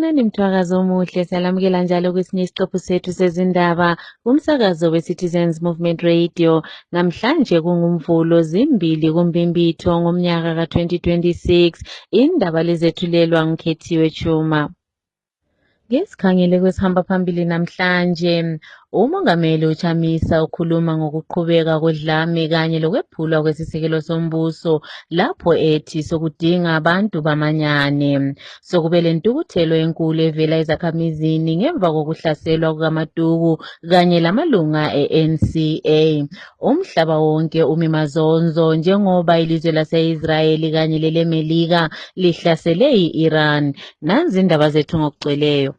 Sanibonani mthwakazi omuhle, salamukela njalo kwesinye isiqephu sethu sezindaba kumsakazo we-Citizens Movement Radio. Namhlanje kungumvulo zimbili kuMbimbitho ngomnyaka ka-2026. Indaba lezethulelwa ngikhethiwe Chuma. Ngesikhangele kwesihamba phambili namhlanje, uMongameli uChamisa ukhuluma ngokuqhubeka kodlame kanye lokwephulwa kwesisekelo sombuso lapho ethi sokudinga abantu bamanyane. Sokube lentukuthelo enkulu evela ezakhamizini ngemva kokuhlaselwa kukaMatuku kanye lamalunga e-NCA. Umhlaba wonke umimazonzo njengoba ilizwe lase-Israeli kanye leleMelika lihlasele i-Iran. Nanzi indaba zethu ngokugcweleyo.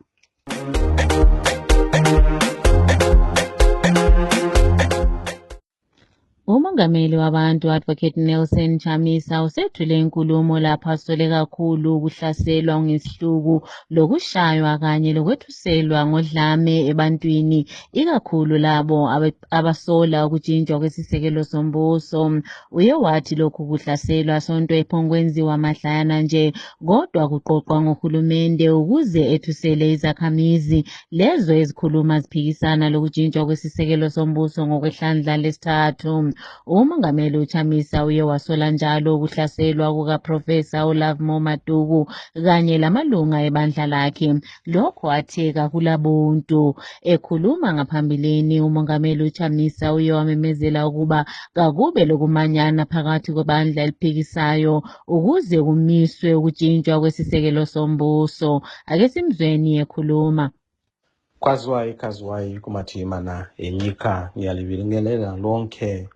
Umongameli wabantu Advocate Nelson Chamisa usethule inkulumo lapha asole kakhulu ukuhlaselwa ngesihluku lokushaywa kanye lokwethuselwa ngodlame ebantwini ikakhulu labo abasola ukujinjwa kwesisekelo sombuso. Uye wathi lokhu kuhlaselwa sonto ephongwenziwa mahlayana nje kodwa kuqoqwa ngohulumende ukuze ethusele izakhamizi lezo ezikhuluma ziphikisana lokujinjwa kwesisekelo sombuso ngokwehlandla lesithathu. Umongameli uChamisa uye wasola njalo ukuhlaselwa kukaProfesa Olavmo Matuku kanye lamalunga ebandla lakhe. Lokho atheka kulabuntu. Ekhuluma ngaphambilini umongameli uChamisa uye wamemezela ukuba kakube lokumanyana phakathi kwebandla eliphikisayo ukuze kumiswe ukujinjwa kwesisekelo sombuso. Ake simzweni ekhuluma. Kwaziwayi kumathimana enyika ngiyalibingelela lonke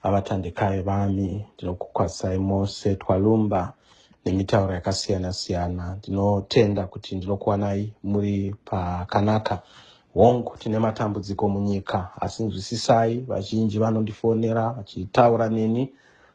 abathandekayo bami. Ndinokukhwasa imose twalumba nemitauro yakasiyana-siyana. Ndinotenda kuti ndinokuwanai muri pakanaka. Hongu tine matambudziko munyika asinzwisisai. Vazhinji vanondifonera vachitaura neni,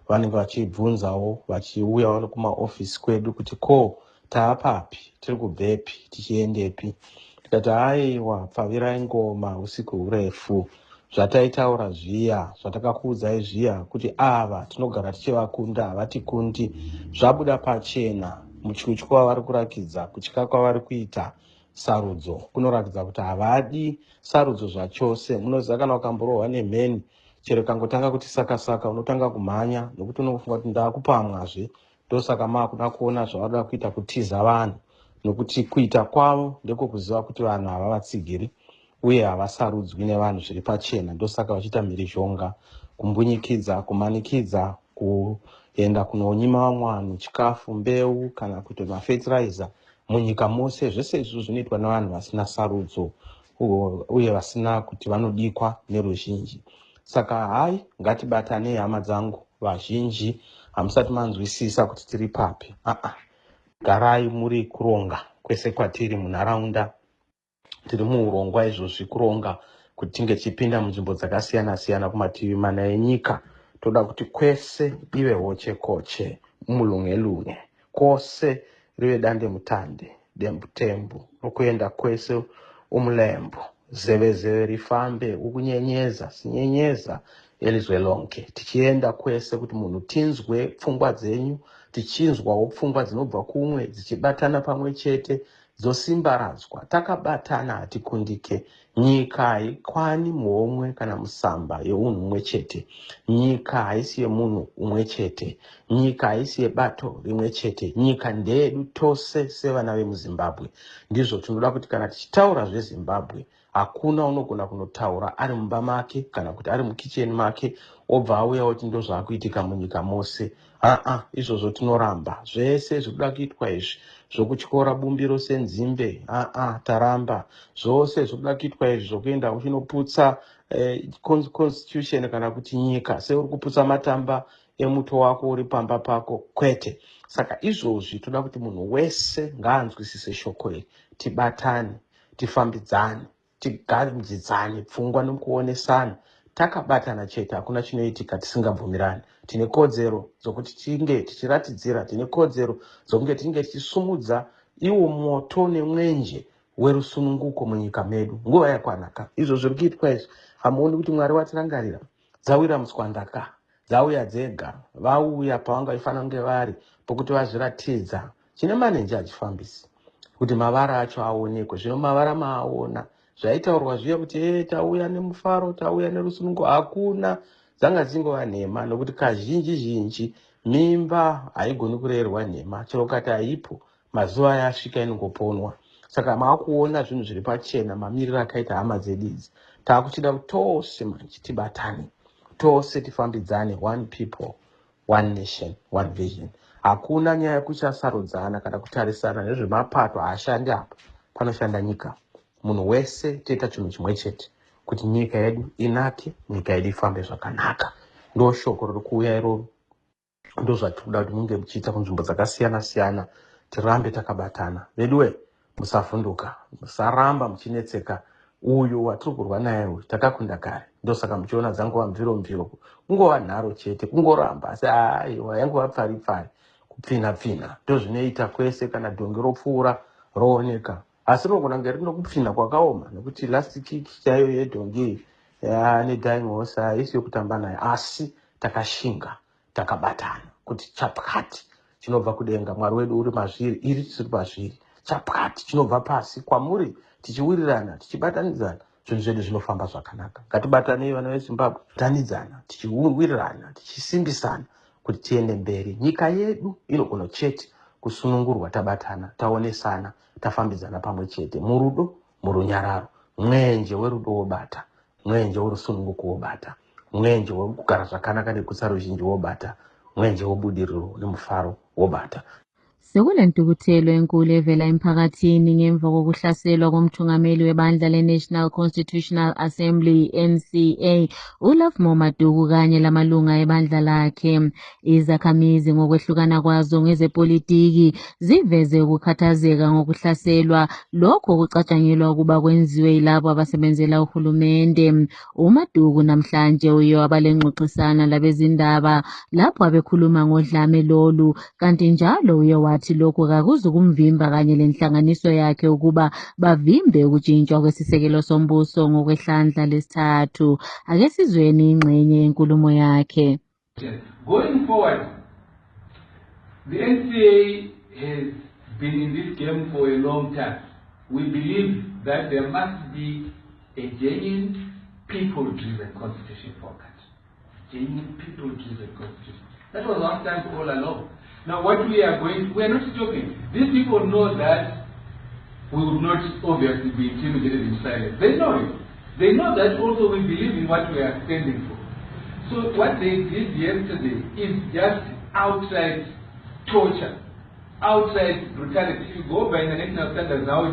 vanenge vachibvunzawo vachiuyawo kumaofisi kwedu kuti ko taapapi, tiri kubvepi, tichiendepi. Tikati aiwa pfavirai ngoma usiku hurefu. Zvataitaura zviya, zvatakakuudzai zviya kuti ava tinogara tichivakunda havatikundi zvabuda pachena. Mutyutyu kwavari kurakidza, kutya kwavari kuita sarudzo kunorakidza kuti havadi sarudzo zvachose. Munoziva kana ukamborohwa nemheni chero kangotanga kuti saka unotanga kumhanya nokuti unofunga kuti ndakupamwazve. Ndosaka makuda kuona zvavada kuita kutiza vanhu nokuti kuita kwavo ndekokuziva kuti vanhu havavatsigiri uye havasarudzwi nevanhu zviri pachena. Ndosaka vachiita mhirizhonga, kumbunyikidza, kumanikidza, kuenda kunonyima vamwe vanhu chikafu, mbeu kana kuti mafertilizer munyika mose. Zvese izvo zvinoitwa nevanhu vasina sarudzo uye vasina kuti vanodikwa neruzhinji. Saka hai ngatibatanei hama dzangu vazhinji hamusati manzwisisa kuti tiri papi. Garai muri kuronga kwese kwatiri munharaunda. Tiri muurongwa izvozvi kuronga kuti tinge tichipinda munzvimbo dzakasiyana-siyana kumativi mana enyika. Toda kuti kwese ive hoche-koche, mulunge-lunge, kwose rive dande-mutande, dembu-tembu, nokuenda kwese umulembo, zeve-zeve rifambe, ukunyenyeza, sinyenyeza elizwe lonke. Tichienda kwese kuti munhu tinzwe pfungwa dzenyu, tichinzwawo pfungwa dzinobva kumwe, dzichibatana pamwe chete, dzosimbaradzwa. Takabatana hatikundike. Nyika haikwani muhomwe kana musamba yeunhu umwe chete. Nyika haisi yemunhu umwe chete. Nyika haisi yebato rimwe chete. Nyika ndeyedu tose sevana vemuZimbabwe. Ndizvo tinoda kuti kana tichitaura zveZimbabwe hakuna unogona kunotaura ari mumba make kana kuti ari mukicheni make obva auya kuti ndo zvaakuitika munyika mose. Izvozvo tinoramba. Zvese zvikuda kuitwa izvi zvokutyora bumbiro senzimbe, taramba. Zvose zvikuda kuitwa izvi zvokuenda uchinoputsa constitution kana kuti nyika seuri kuputsa matamba emuto wako uri pamba pako, kwete. Saka izvozvi toda kuti munhu wese ngaanzwisise shoko iri. Tibatane, tifambidzane, tigadzidzane pfungwa nokuonesana. Takabatana chete hakuna chinoitika tisingabvumirani. Tine kodzero dzokuti tinge tichiratidzira, tine kodzero dzokunge tinge tichisumudza iwo moto nemwenje werusununguko munyika medu nguva yakwanaka. Izvo zviri kuitwa izvi hamuoni kuti Mwari watirangarira? Dzawira muswandaka, dzauya dzega, vauya pavangaifanira kunge vari pokuti vazviratidza. Chine manenje hachifambisi. kuti mavara acho aonekwe. Zvino mavara maaona zvaitaurwa zviya kuti tauya nemufaro, tauya nerusunungo, hakuna. Dzanga dzingova nhema, nokuti kazhinji mimba haigoni kurerwa nhema, chero kati haipo mazuva yasvika inongoponwa. Saka maakuona zvinhu zviri pachena, mamiriro akaita hama dzedu idzi. Taakuchida kuti tose manje tibatane, tose tifambidzane, one people, one nation, one vision. Hakuna nyaya yekusasarudzana kana kutarisana nezvemapato haashandi apa, panoshanda nyika. Munhu wese toita chinhu chimwe chete, kuti nyika yedu inake, nyika yedu ifambe zvakanaka. Ndo shoko riri kuuya iroro. Ndo zvatinoda kuti munge muchiita kunzvimbo dzakasiyana-siyana, tirambe takabatana. Veduwe, musavhunduka, musaramba muchinetseka. Uyu watiri kurwa naye uyu takakunda kare. Ndosaka muchiona dzangova mviro, kungova nharo chete, kungoramba, asi aiwa yangova pfari-pfari, kupfina-pfina. Ndozvinoita kwese kana donge ropfuura rooneka. Asi rinogona kunge rino kupfina kwakaoma, nokuti last kick chaiyo yedhongi nedhying horse haisi yokutamba naye, asi takashinga, takabatana kuti chapwati chinobva kudenga, Mwari wedu uri mazviri, iri tisiri pazviri. Chapwati chinobva pasi kwamuri, tichiwirirana, tichibatanidzana, zvinhu zvedu zvinofamba zvakanaka. Ngatibatanei vana veZimbabwe, batanidzana, tichiwirirana, tichisimbisana kuti tiende mberi. Nyika yedu inogona chete kusunungurwa tabatana, taonesana, tafambidzana pamwe chete, murudo, murunyararo, mwenje werudo wobata, mwenje werusununguko wobata, mwenje wekugara zvakanaka nekusa ruzhinji wobata, mwenje wobudiriro nemufaro wobata. Sekulentukuthelo enkulu evela emphakathini ngemva kokuhlaselwa komthungameli webandla le-National Constitutional Assembly NCA uLovemore Maduku kanye lamalunga ebandla lakhe. Izakhamizi ngokwehlukana kwazo ngezepolitiki ziveze ukukhathazeka ngokuhlaselwa, lokho kucatshangelwa ukuba kwenziwe yilabo abasebenzela uhulumende. uMaduku namhlanje uye wabalengxoxisana labezindaba lapho abekhuluma ngodlame lolu, kanti njalo uye wathi lokhu kakuzukumvimba kanye lenhlanganiso yakhe ukuba bavimbe ukujintshwa kwesisekelo sombuso ngokwehlandla lesithathu. Ake sizweni ingxenye yenkulumo yakhe. Going forward, the NCA has been in this game for a long time. We believe that there must be a genuine people-driven constitution for our country. Genuine people-driven constitution. That was our stance all along. Now what we are not stopping. These people know that we would not obviously be intimidated in silence. They know it. They know that also we believe in what we are standing for. So what they did yesterday is just outright torture, outright brutality. If you go by international standards now,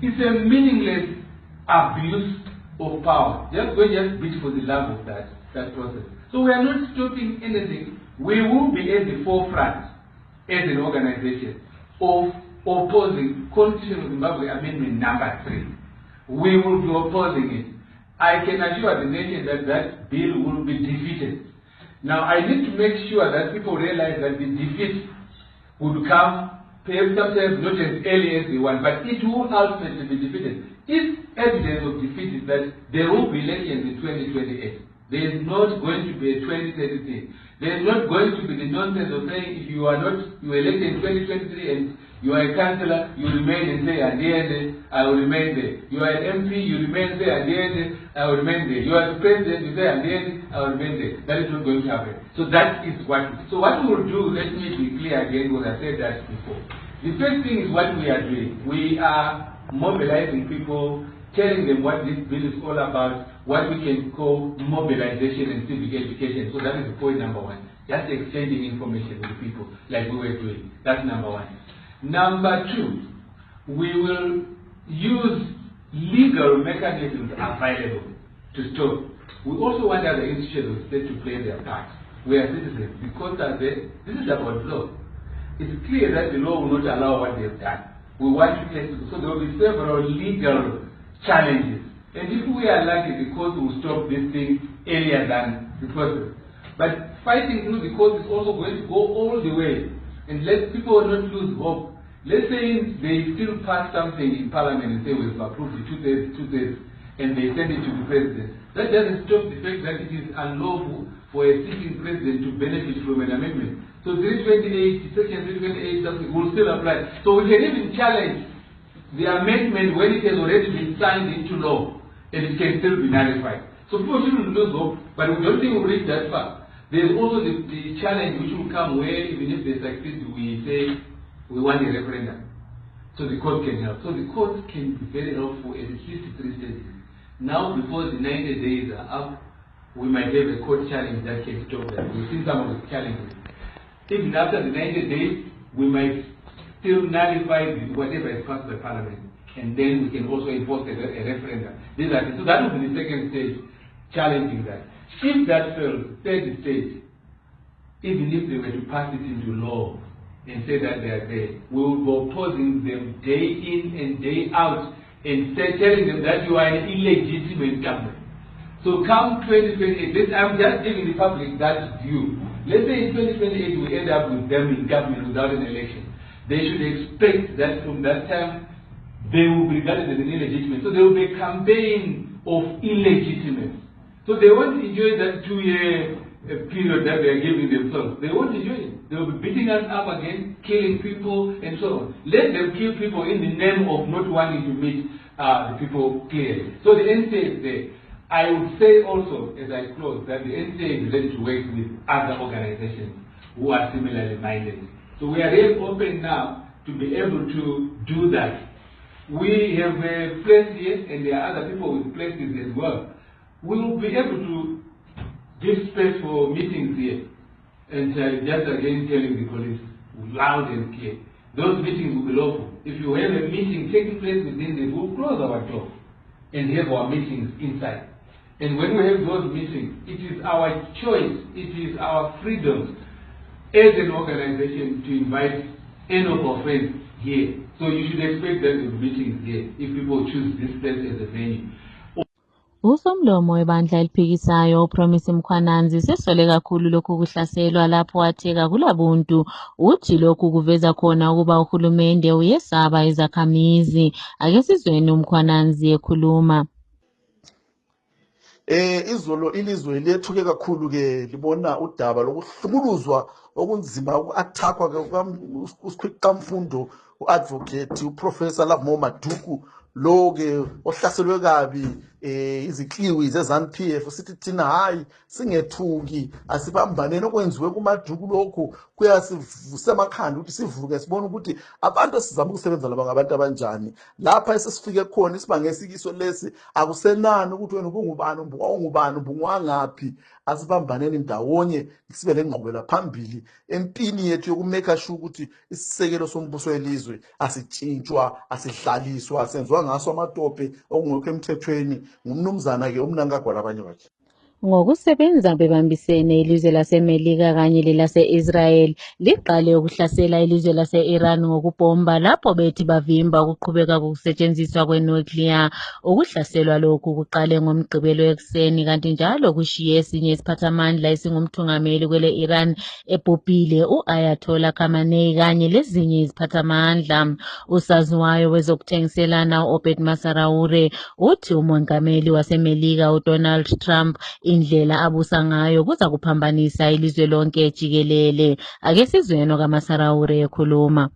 it's a meaningless abuse of power. Just beat for the love of that process. So we are not stopping anything. We will be at the forefront as an organization of opposing Constitution of Zimbabwe Amendment number 3. We will be opposing it. I can assure the nation that that bill will be defeated. Now I need to make sure that people realize that the defeat would come perhaps sometimes not as early as the one, but it will ultimately be defeated. If evidence of defeat is that there will be elections in 2028. There is not going to be a 2033. There is not going to be the nonsense of saying if you are elected in 2023 and you are a councillor, you remain and say, and I will remain there. You are an MP, you remain there, and I will remain there. You are the president, you say, and I will remain there. That is not going to happen. So that is what. So what we will do, let me be clear again, because I said that before. The first thing is what we are doing. We are mobilizing people, telling them what this bill is all about, what we can call mobilization and civic education. So that is point number one. Just exchanging information with people like we were doing. That's number one. Number two, we will use legal mechanisms available to stop. We also want other institutions of state to play their part. We are citizens. Because this is about law. It's clear that the law will not allow what they have done. We want to test it. So there will be several legal challenges. And if we are lucky, the court will stop this thing earlier than the process. But fighting through the court is also going to go all the way. And let people not lose hope. Let's say they still pass something in Parliament and say we've approved the two-thirds, and they send it to the president. That doesn't stop the fact that it is unlawful for a sitting president to benefit from an amendment. So 328, Section 328 something will still apply. So we can even challenge the amendment when it has already been signed into law and it can still be nullified. So people shouldn't lose hope, but we don't think we'll reach that far. There's also the challenge which will come where even if they succeed, we say we want a referendum. So the court can help. So the court can be very helpful at least 3 stages. Now before the 90 days are up, we might have a court challenge that can stop that. We've seen some of the challenges. Even after the 90 days, we might still nullify whatever is passed by Parliament, and then we can also enforce a referendum. So that will be the second stage, challenging that. If that fails, third stage, even if they were to pass it into law and say that they are there, we will be opposing them day in and day out and telling them that you are an illegitimate government. So come 2028, I'm just giving the public that view. Let's say in 2028 we end up with them in government without an election. They should expect that from that time they will be regarded as an illegitimate. So there will be a campaign of illegitimacy. So they won't enjoy that 2-year period that they are giving themselves. They won't enjoy it. They will be beating us up again, killing people, and so on. Let them kill people in the name of not wanting to meet the people clearly. So the NCA is there. I would say also, as I close, that the NCA is ready to work with other organizations who are similarly minded. So we are really open now to be able to do that. We have a place here, and there are other people with places as well. We will be able to give space for meetings here, and just again telling the police loud and clear, those meetings will be lawful. If you have a meeting taking place within the, we'll close our door and have our meetings inside. And when we have those meetings, it is our choice, it is our freedom as an organization to invite any of our friends here. So you should expect that the meetings here if people choose this place as a venue. Usomlomo webandla eliphikisayo uPromise Mkhwananzi sesole kakhulu lokhu kuhlaselwa lapho watheka kulabuntu uthi lokhu kuveza khona ukuba uhulumende uyesaba izakhamizi. Ake sizweni uMkhwananzi ekhuluma. Izolo ilizwe lethuke kakhulu ke libona udaba lokuhlukuluzwa okunzima uku-attackwa usikhwiqamfundo uadvocate uprofessor Lovemore Maduku lo ke ohlaselwe kabi izikliwi zeZANU-PF sithi thina hayi singethuki asibambaneni okwenziwe kuMaduku lokho kuyasivuse emakhanda ukuthi sivuke sibone ukuthi abantu esizama ukusebenza laba ngabantu abanjani lapha esesifike khona isibangesikiso lesi akusenani ukuthi wena ubungubani ungubani ubungwangaphi asibambaneni ndawonye sibe lengqubela phambili empini yethu yokumeka sure ukuthi isisekelo sombuso welizwe asitshintshwa asidlaliswa senziwa ngaso amatope okungekho emthethweni ngumnumzana ke umnankagwala abanye bakhe. Ngokusebenza bebambisene ilizwe laseMelika kanye lelase-Israel liqale ukuhlasela ilizwe lase-Iran ngokubhomba lapho bethi bavimba ukuqhubeka kokusetshenziswa kwenuclear. Ukuhlaselwa lokhu kuqale ngoMgqibelo ekuseni kanti njalo kushiye esinye isiphathamandla esingumthungameli kwele Iran ebhubhile u-Ayatollah Khamenei kanye lezinye iziphathamandla. Usaziwayo wezokuthengiselana u-Obed Masaraure uthi umongameli waseMelika uDonald Trump indlela abusa ngayo kuza kuphambanisa ilizwe lonke jikelele. Ake sizweni kaMasaraure ekhuluma.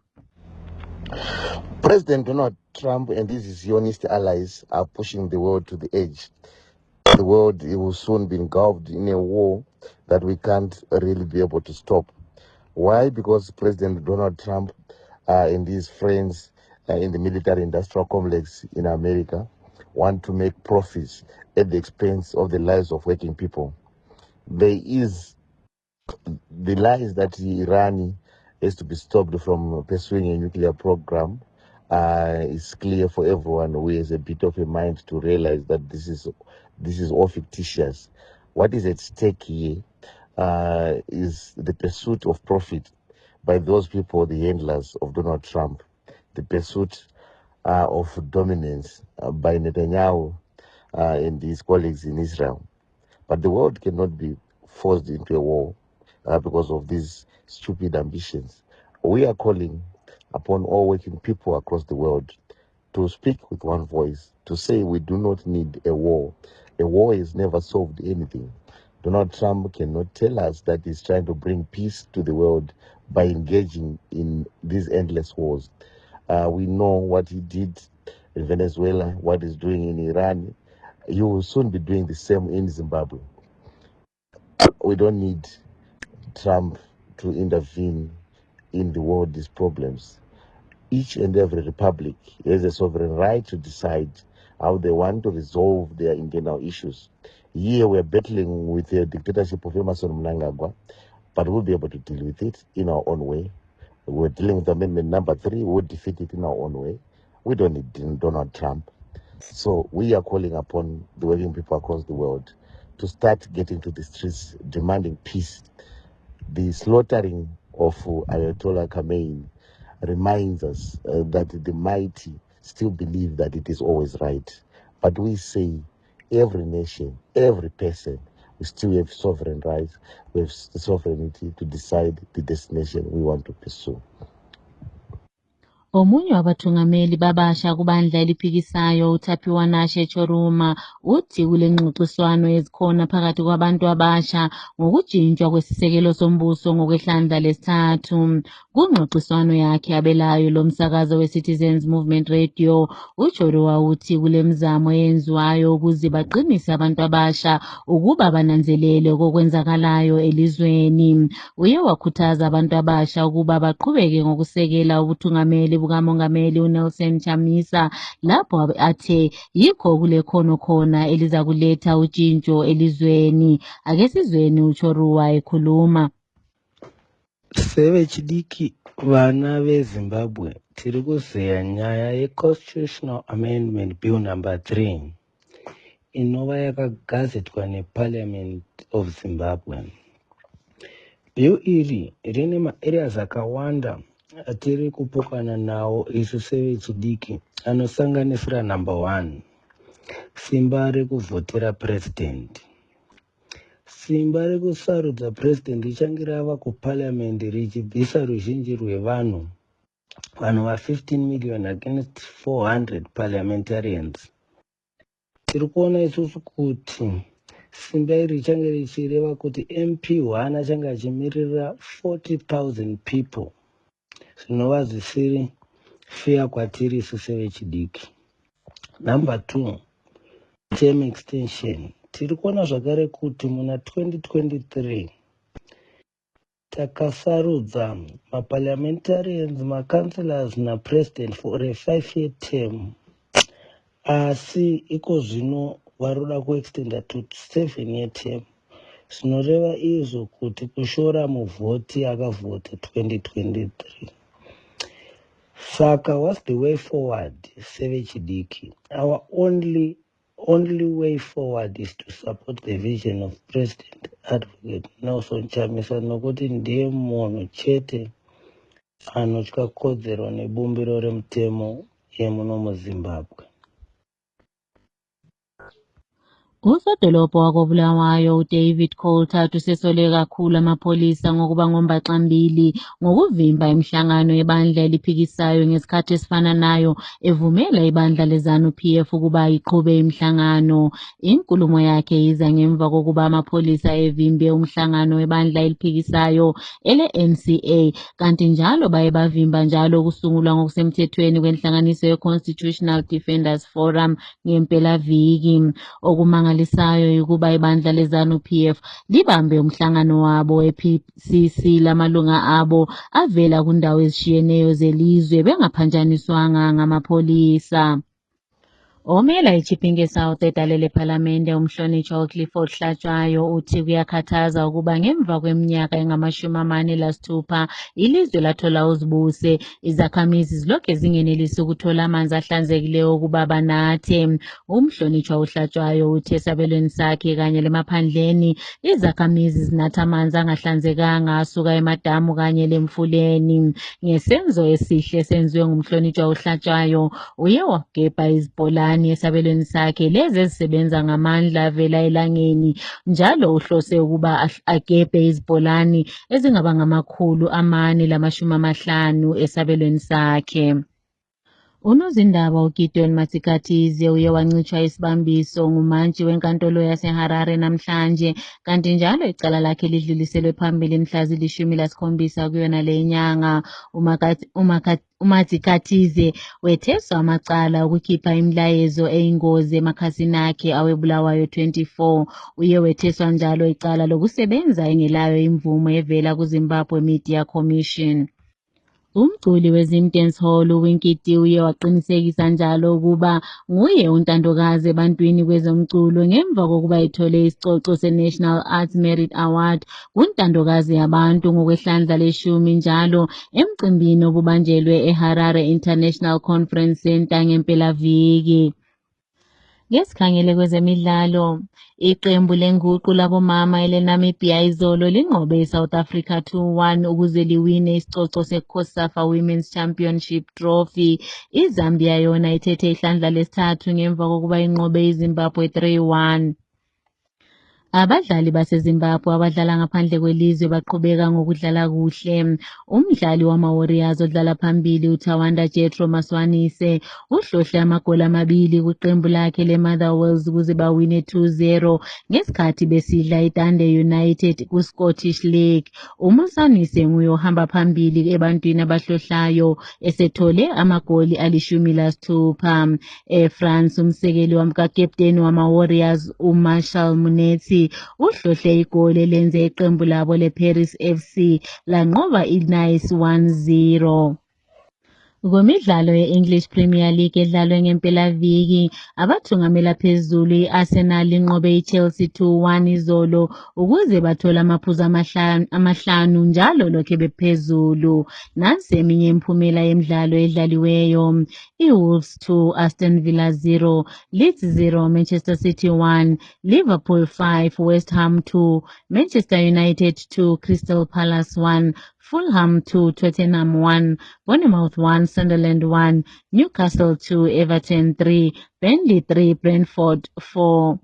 President Donald Trump and his Zionist allies are pushing the world to the edge. The world will soon be engulfed in a war that we can't really be able to stop. Why? Because President Donald Trump and his friends in the military-industrial complex in America want to make profits at the expense of the lives of working people. There is the lies that Iran is to be stopped from pursuing a nuclear program. It's clear for everyone who has a bit of a mind to realize that this is all fictitious. What is at stake here is the pursuit of profit by those people, the handlers of Donald Trump, the pursuit of dominance by Netanyahu and his colleagues in Israel. But the world cannot be forced into a war because of these stupid ambitions. We are calling upon all working people across the world to speak with one voice, to say we do not need a war. A war has never solved anything. Donald Trump cannot tell us that he's trying to bring peace to the world by engaging in these endless wars. We know what he did in Venezuela, what he's doing in Iran. He will soon be doing the same in Zimbabwe. We don't need Trump to intervene in the world's problems. Each and every republic has a sovereign right to decide how they want to resolve their internal issues. Here we're battling with the dictatorship of Emmerson Mnangagwa, but we'll be able to deal with it in our own way. We're dealing with Amendment number 3, we'll defeat it in our own way. We don't need Donald Trump. So we are calling upon the working people across the world to start getting to the streets demanding peace. The slaughtering of Ayatollah Khamenei reminds us that the mighty still believe that it is always right. But we say every nation, every person, we still have sovereign rights, we have the sovereignty to decide the destination we want to pursue. Omunye wabathungameli babasha kubandla eliphikisayo uThapiwa Nashe Choruma uthi kule ngxoxiswano ezikhona phakathi kwabantu abasha ngokujintshwa kwesisekelo sombuso ngokwehlandla lesithathu. Kungxoxiswano yakhe abelayo lomsakazo weCitizens Movement Radio, uChoruma uthi kule mzamo yenziwayo ukuze baqinise abantu abasha ukuba bananzelele kokwenzakalayo elizweni. Uye wakhuthaza abantu abasha ukuba baqhubeke ngokusekela ubuthungameli bukamongameli uNelson Chamisa lapho athe yikho kule khono khona eliza kuletha utshintsho elizweni. Ake sizweni uChoruma ekhuluma. Sevechidiki vana veZimbabwe tiri kuzeya nyaya yeConstitutional Amendment Bill number 3 inova yakagazetwa neParliament of Zimbabwe. Bill iri rine maareas akawanda atiri kupokana nawo isu sevechidiki anosanganisira number 1, simba rekuvhotera president. Simba rekusarudza president richange rava kuparliament richibvisa ruzhinji rwevanhu va 15 million against 400 parliamentarians. Tiri kuona isusu kuti simba iri richange richireva kuti MP1 achange achimirira 40,000 people, zvinova zvisiri fair kwatiri isu sevechidiki. Number 2, term extension. Tiri kuona zvakare kuti muna 2023 takasarudza maparliamentarians, macouncillors napresident for a 5-year term, asi iko zvino varoda kuextenda to 7-year term. Zvinoreva izvo kuti kushora muvhoti akavhota 2023. Saka what's the way forward, sevechidiki? Our only way forward is to support the vision of President Advocate Nelson Chamisa, nokuti ndiye munhu chete anotya kodzero nebumbiro remutemo yemuno muZimbabwe. Usodolopho wakobulawayo uDavid Coulter usesole kakhulu amapholisa ngokuba ngombaxambili ngokuvimba imihlangano yebandla eliphikisayo ngesikhathi esifananayo evumela ibandla leZANU-PF ukuba iqhube imihlangano. Inkulumo yakhe iza ngemva kokuba amapholisa evimbe umhlangano webandla eliphikisayo ele-NCA, kanti njalo baye bavimba njalo ukusungulwa ngokusemthethweni kwenhlanganiso ye-Constitutional Defenders Forum ngempelaviki. Okumangalisayo ukuba ibandla leZANU-PF libambe umhlangano wabo ePCC lamalunga abo avela kundawo ezishiyeneyo zelizwe bengaphanjaniswanga ngamapholisa. Omela iChipinge South edalele parliamente umhlonitshwa uClifford Hlatshwayo uthi kuyakhathaza ukuba ngemva kweminyaka engama-46 ilizwe lathola uzibuse, izakhamizi zilokhu zingenelisi ukuthola amanzi ahlanzekileyo ukuba banathe. Umhlonitshwa uHlatshwayo uthi esabelweni sakhe kanye lemaphandleni izakhamizi zinatha amanzi angahlanzekanga asuka emadamu kanye lemfuleni. Ngesenzo esihle senziwe ngumhlonitshwa uHlatshwayo uye wagebha izibholani esabelweni sakhe lezi ezisebenza ngamandla avela elangeni, njalo uhlose ukuba agebhe izibholani ezingaba ngamakhulu 450 esabelweni sakhe. Unozindaba uGideon Matsikatize uye wancitshwa isibambiso ngumantshi wenkantolo yaseHarare namhlanje, kanti njalo icala lakhe lidluliselwe phambili mhla zili-17 kuyona le nyanga. uMatsikatize wetheswa amacala okukhipha imilayezo eyingozi emakhasini akhe awebulawayo 24. Uye wetheswa njalo icala lokusebenza engelayo imvumo evela kuZimbabwe Media Commission. Umculi weZim-Dancehall uWinky D uye waqinisekisa njalo ukuba nguye untandokazi ebantwini kwezomculo ngemva kokuba ethole isicoco seNational Arts Merit Award kuntandokazi yabantu ngokwehlandla leshumi njalo emcimbini obubanjelwe eHarare International Conference Center ngempelaviki. Ngesikhangele kwezemidlalo, iqembu lenguqu labomama eleNamibia izolo linqobe iSouth Africa 2-1 ukuze liwine isicoco seCOSAFA Women's Championship Trophy. iZambia yona ithethe ihlandla lesithathu ngemva kokuba inqobe iZimbabwe 3-1. Abadlali baseZimbabwe abadlala ngaphandle kwelizwe baqhubeka ngokudlala kuhle. Umdlali wama-Warriors odlala phambili uThawanda Jethro Maswanise uhlohle amagoli amabili kwiqembu lakhe leMotherwells ukuze bawine 2-0 ngesikhathi besidla iDande United kuScottish League. uMaswanise nguye ohamba phambili ebantwini abahlohlayo esethole amagoli ali-16. EFrance umsekeli wamkakapteni wama-Warriors uMarshall Munetsi uhlohle igoli elenze iqembu labo leParis FC lanqoba iNice 1-0. Kwemidlalo ye-English Premier League edlalwe ngempelaviki, abathungamela phezulu i-Arsenal inqobe iChelsea 2-1 izolo ukuze bathole amaphuzu amahlanu njalo lokhe bephezulu. Nansi eminye imiphumela yemidlalo edlaliweyo. iWolves 2, Aston Villa 0, Leeds 0, Manchester City 1, Liverpool 5, West Ham 2, Manchester United 2, Crystal Palace 1, Fulham 2, Tottenham 1, Bournemouth 1, Sunderland 1, Newcastle 2, Everton 3, Burnley 3, Brentford 4.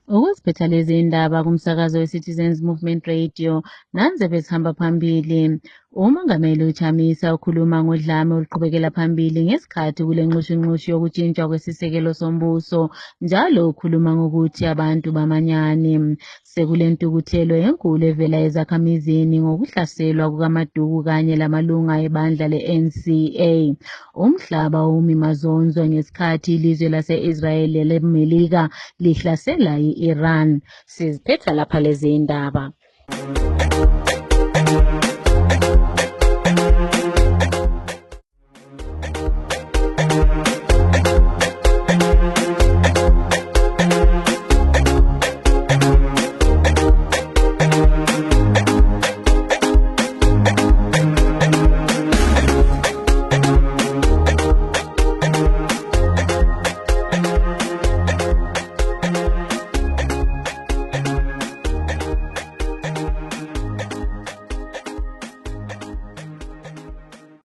Ukuziphetha lezi indaba kumsakazo weCitizens Movement Radio, nanze besihamba phambili. uMongameli uChamisa ukhuluma ngodlame oluqhubekela phambili ngesikhathi kule nxushunxushu yokutshintshwa kwesisekelo sombuso, njalo ukhuluma ngokuthi abantu bamanyane. Sekule ntukuthelo enkulu evela ezakhamizini ngokuhlaselwa kukaMaduku kanye lamalunga ebandla le-NCA. Umhlaba umi mazonzo ngesikhathi ilizwe lase-Israel leMelika lihlasela i-Iran. Siziphetha lapha lezi indaba.